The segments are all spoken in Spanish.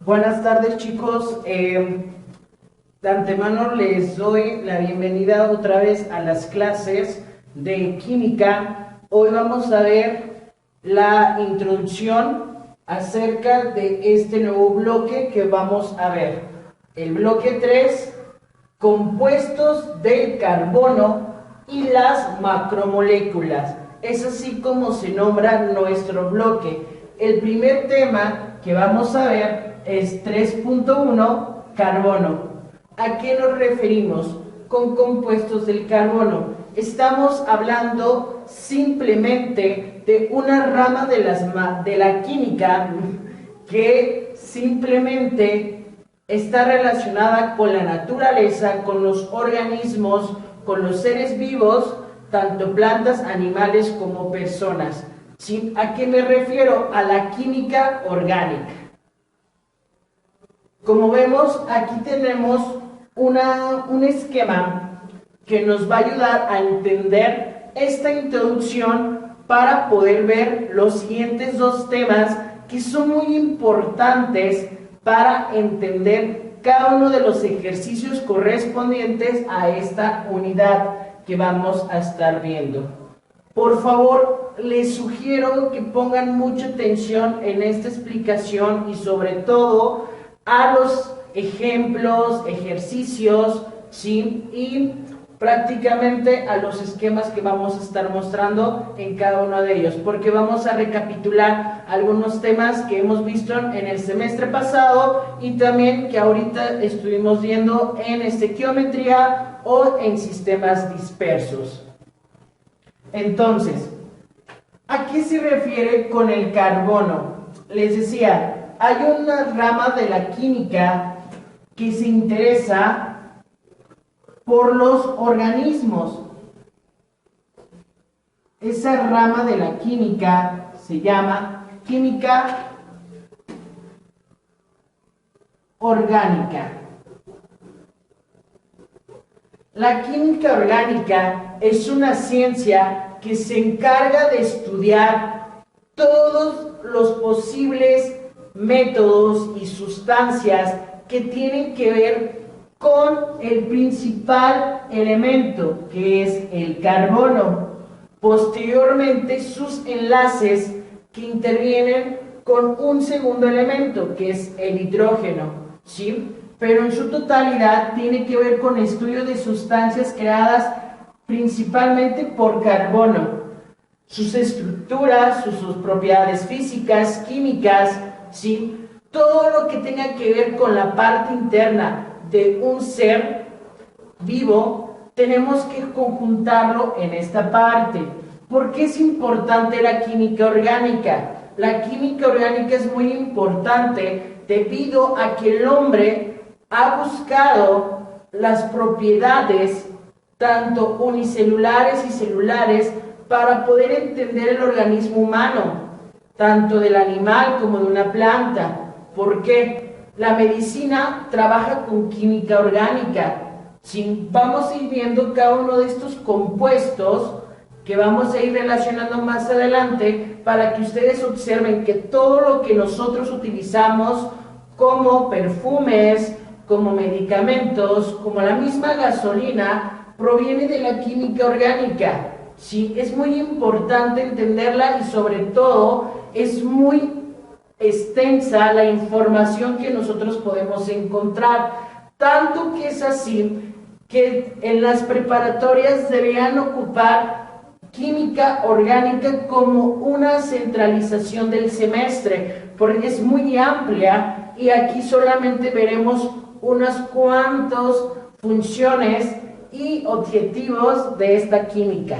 Buenas tardes, chicos. De antemano les doy la bienvenida otra vez a las clases de química. Hoy vamos a ver la introducción acerca de este nuevo bloque que vamos a ver. El bloque 3, compuestos del carbono y las macromoléculas. Es así como se nombra nuestro bloque. El primer tema que vamos a ver es 3.1, carbono. ¿A qué nos referimos con compuestos del carbono? Estamos hablando simplemente de una rama de la química que simplemente está relacionada con la naturaleza, con los organismos, con los seres vivos, tanto plantas, animales como personas. ¿Sí? ¿A qué me refiero? A la química orgánica. Como vemos, aquí tenemos un esquema que nos va a ayudar a entender esta introducción para poder ver los siguientes dos temas que son muy importantes para entender cada uno de los ejercicios correspondientes a esta unidad que vamos a estar viendo. Por favor, les sugiero que pongan mucha atención en esta explicación y sobre todo a los ejemplos, ejercicios, ¿sí? Y prácticamente a los esquemas que vamos a estar mostrando en cada uno de ellos, porque vamos a recapitular algunos temas que hemos visto en el semestre pasado y también que ahorita estuvimos viendo en estequiometría o en sistemas dispersos. Entonces, ¿a qué se refiere con el carbono? Les decía, hay una rama de la química que se interesa por los organismos. Esa rama de la química se llama química orgánica. La química orgánica es una ciencia que se encarga de estudiar todos los posibles métodos y sustancias que tienen que ver con el principal elemento, que es el carbono. Posteriormente, sus enlaces que intervienen con un segundo elemento, que es el hidrógeno, ¿sí? Pero en su totalidad tiene que ver con estudio de sustancias creadas principalmente por carbono, sus estructuras, sus propiedades físicas, químicas, ¿sí? Todo lo que tenga que ver con la parte interna de un ser vivo, tenemos que conjuntarlo en esta parte. ¿Por qué es importante la química orgánica? La química orgánica es muy importante debido a que el hombre ha buscado las propiedades tanto unicelulares y celulares para poder entender el organismo humano, tanto del animal como de una planta. ¿Por qué? La medicina trabaja con química orgánica. Si vamos a ir viendo cada uno de estos compuestos que vamos a ir relacionando más adelante para que ustedes observen que todo lo que nosotros utilizamos como perfumes, como medicamentos, como la misma gasolina, proviene de la química orgánica. Sí, es muy importante entenderla y sobre todo es muy extensa la información que nosotros podemos encontrar, tanto que es así que en las preparatorias deberían ocupar química orgánica como una centralización del semestre, porque es muy amplia y aquí solamente veremos unas cuantas funciones y objetivos de esta química.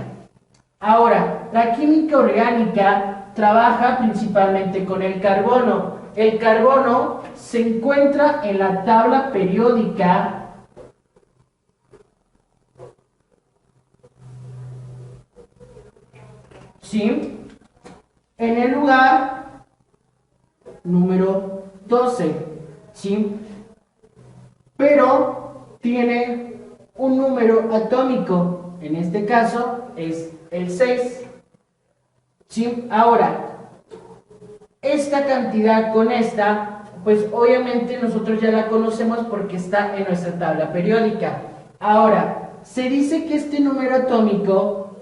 Ahora, la química orgánica trabaja principalmente con el carbono. El carbono se encuentra en la tabla periódica ¿sí? En el lugar número 12, ¿sí? Pero tiene un número atómico, en este caso es el 6. ¿Sí? Ahora, esta cantidad con esta Pues obviamente nosotros ya la conocemos porque está en nuestra tabla periódica. Ahora, se dice que este número atómico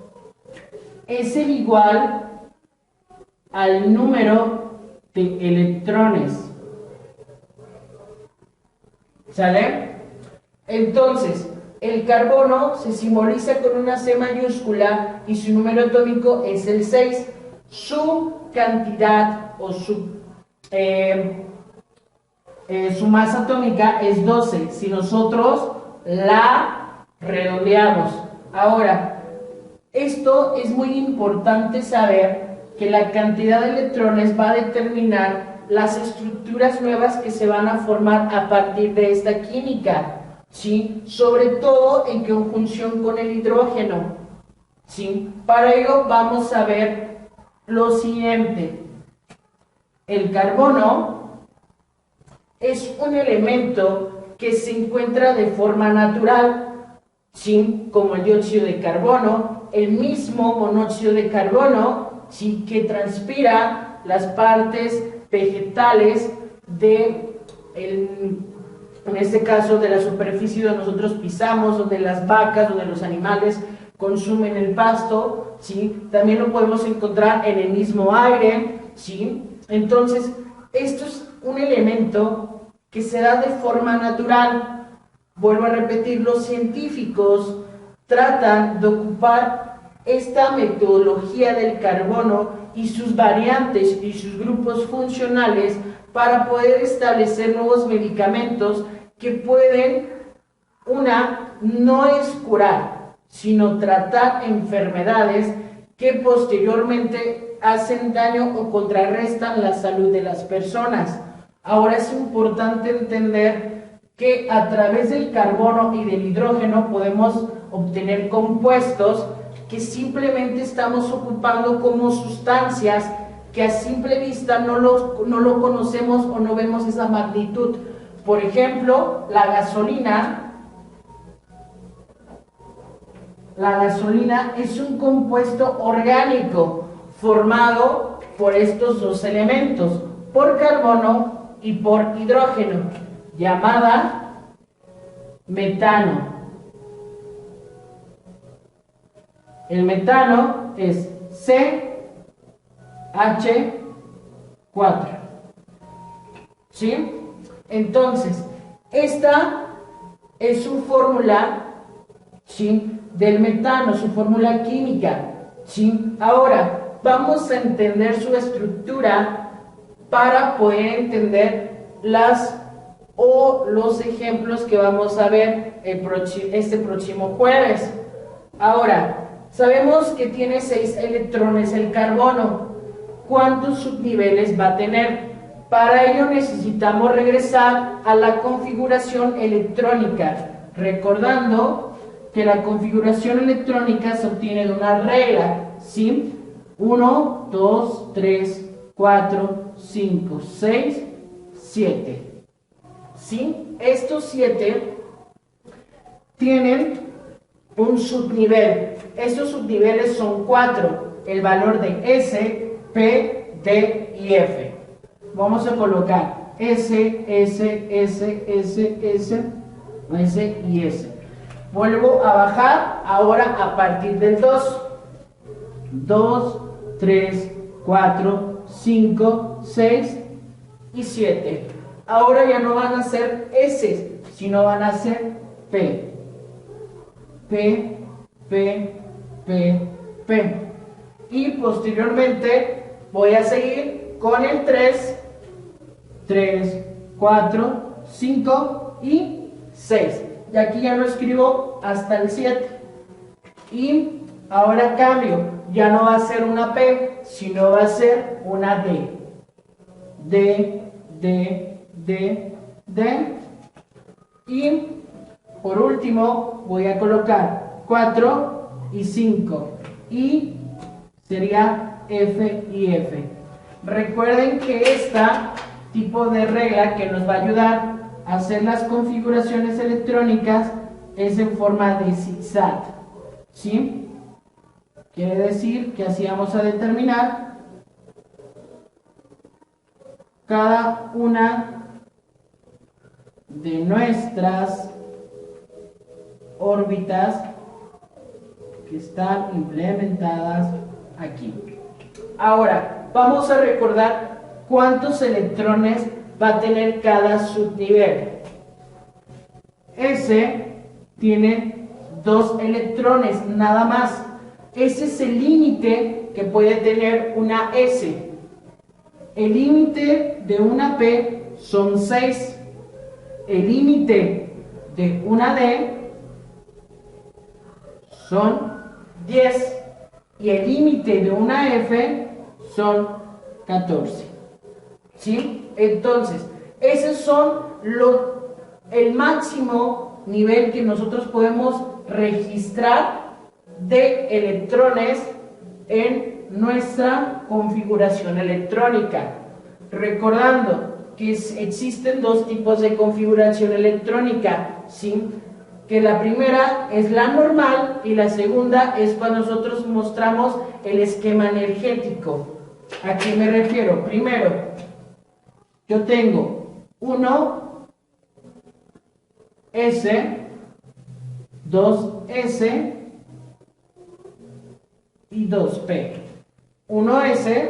es el igual al número de electrones. ¿Sale? Entonces, el carbono se simboliza con una C mayúscula y su número atómico es el 6. Su cantidad o su masa atómica es 12. Si nosotros la redondeamos. Ahora, esto es muy importante saber que la cantidad de electrones va a determinar las estructuras nuevas que se van a formar a partir de esta química, ¿sí? Sobre todo en conjunción con el hidrógeno, ¿sí? Para ello vamos a ver lo siguiente. El carbono es un elemento que se encuentra de forma natural, ¿sí? Como el dióxido de carbono, el mismo monóxido de carbono, ¿sí? Que transpira las partes vegetales en este caso de la superficie donde nosotros pisamos, donde las vacas, donde los animales consumen el pasto, ¿sí? También lo podemos encontrar en el mismo aire, ¿sí? Entonces, esto es un elemento que se da de forma natural. Vuelvo a repetir, los científicos tratan de ocupar esta metodología del carbono y sus variantes y sus grupos funcionales para poder establecer nuevos medicamentos que pueden, no es curar, sino tratar enfermedades que posteriormente hacen daño o contrarrestan la salud de las personas. Ahora es importante entender que a través del carbono y del hidrógeno podemos obtener compuestos que simplemente estamos ocupando como sustancias que a simple vista no lo conocemos o no vemos esa magnitud. Por ejemplo, la gasolina es un compuesto orgánico formado por estos dos elementos, por carbono y por hidrógeno, llamada metano. El metano es CH4. ¿Sí? Entonces, esta es su fórmula, ¿sí?, del metano, su fórmula química, ¿sí? Ahora, vamos a entender su estructura para poder entender los ejemplos que vamos a ver este próximo jueves. Ahora, sabemos que tiene 6 electrones el carbono. ¿Cuántos subniveles va a tener? Para ello necesitamos regresar a la configuración electrónica, recordando que la configuración electrónica se obtiene de una regla, ¿sí? 1, 2, 3, 4, 5, 6, 7. ¿Sí? Estos 7 tienen un subnivel. Estos subniveles son 4. El valor de S, P, D y F. Vamos a colocar S, S, S, S, S, S y S. Vuelvo a bajar ahora a partir del 2. 2, 3, 4, 5, 6 y 7. Ahora ya no van a ser S, sino van a ser P. P, P, P, P. Y posteriormente voy a seguir con el 3, 3, 4, 5 y 6. Y aquí ya lo escribo hasta el 7. Y ahora cambio. Ya no va a ser una P, sino va a ser una D. D, D, D, D. Y por último voy a colocar 4 y 5. Y sería F y F. Recuerden que este tipo de regla que nos va a ayudar a hacer las configuraciones electrónicas es en forma de zigzag, ¿sí? Quiere decir que así vamos a determinar cada una de nuestras órbitas que están implementadas aquí. Ahora, vamos a recordar cuántos electrones va a tener cada subnivel. S tiene 2 electrones, nada más. Ese es el límite que puede tener una S. El límite de una P son 6. El límite de una D son 10. Y el límite de una F son 14. ¿Sí? Entonces, esos son el máximo nivel que nosotros podemos registrar de electrones en nuestra configuración electrónica. Recordando que existen 2 tipos de configuración electrónica, ¿sí? Que la primera es la normal y la segunda es cuando nosotros mostramos el esquema energético. ¿A qué me refiero? Primero, yo tengo 1S, 2S y 2P. 1S,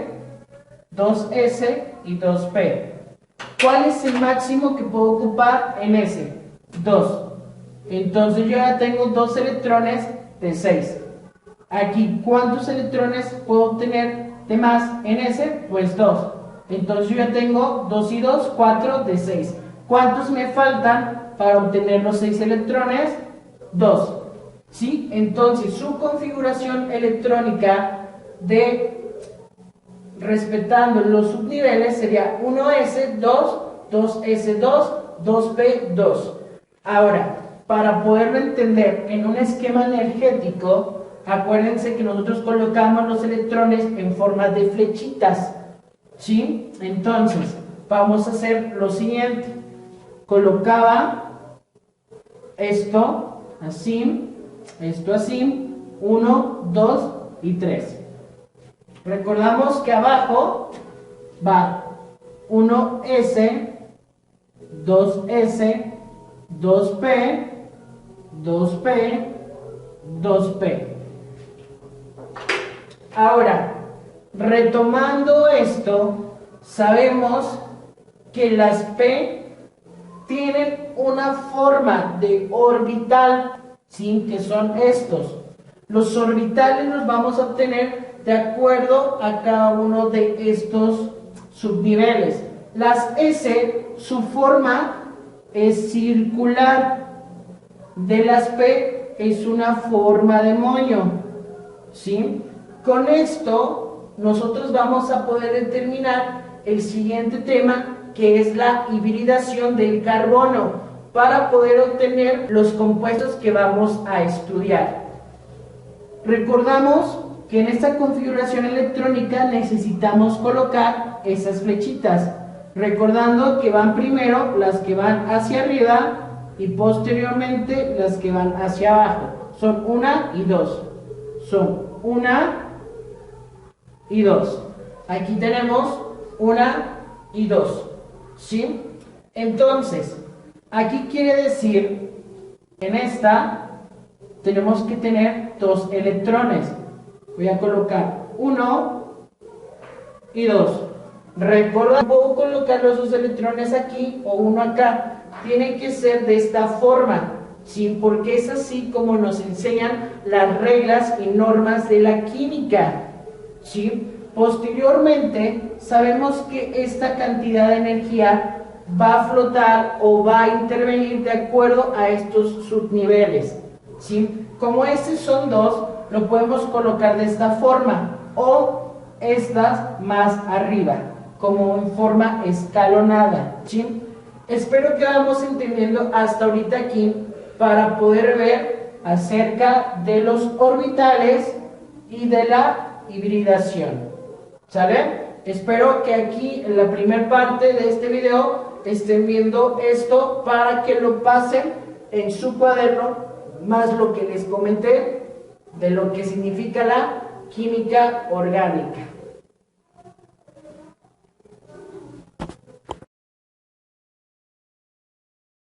2S y 2P. ¿Cuál es el máximo que puedo ocupar en S? 2. Entonces yo ya tengo 2 electrones de 6. Aquí, ¿cuántos electrones puedo tener de más en S? Pues 2. Entonces yo ya tengo 2 y 2, 4 de 6. ¿Cuántos me faltan para obtener los 6 electrones? 2. ¿Sí? Entonces su configuración electrónica respetando los subniveles sería 1S, 2, 2S2, 2P2. Ahora, para poderlo entender en un esquema energético, acuérdense que nosotros colocamos los electrones en forma de flechitas. ¿Sí? Entonces, vamos a hacer lo siguiente. Colocaba esto así, 1, 2 y 3. Recordamos que abajo va 1S, 2S, 2P, 2P, 2P. Ahora, retomando esto, sabemos que las P tienen una forma de orbital, ¿sí? Que son estos. Los orbitales los vamos a obtener de acuerdo a cada uno de estos subniveles. Las S, su forma es circular. De las P es una forma de moño, ¿sí? Con esto nosotros vamos a poder determinar el siguiente tema, que es la hibridación del carbono, para poder obtener los compuestos que vamos a estudiar. Recordamos que en esta configuración electrónica necesitamos colocar esas flechitas, recordando que van primero las que van hacia arriba y posteriormente las que van hacia abajo. Son 1 y 2. Son 1 y 2. Aquí tenemos 1 y 2. ¿Sí? Entonces, aquí quiere decir, en esta tenemos que tener 2 electrones. Voy a colocar 1 y 2. Recuerda, puedo colocar los 2 electrones aquí o uno acá. Tiene que ser de esta forma, ¿sí? Porque es así como nos enseñan las reglas y normas de la química, ¿sí? Posteriormente, sabemos que esta cantidad de energía va a flotar o va a intervenir de acuerdo a estos subniveles, ¿sí? Como estos son 2, lo podemos colocar de esta forma o estas más arriba, como en forma escalonada, ¿sí? Espero que vamos entendiendo hasta ahorita aquí para poder ver acerca de los orbitales y de la hibridación. ¿Sale? Espero que aquí en la primera parte de este video estén viendo esto para que lo pasen en su cuaderno, más lo que les comenté de lo que significa la química orgánica.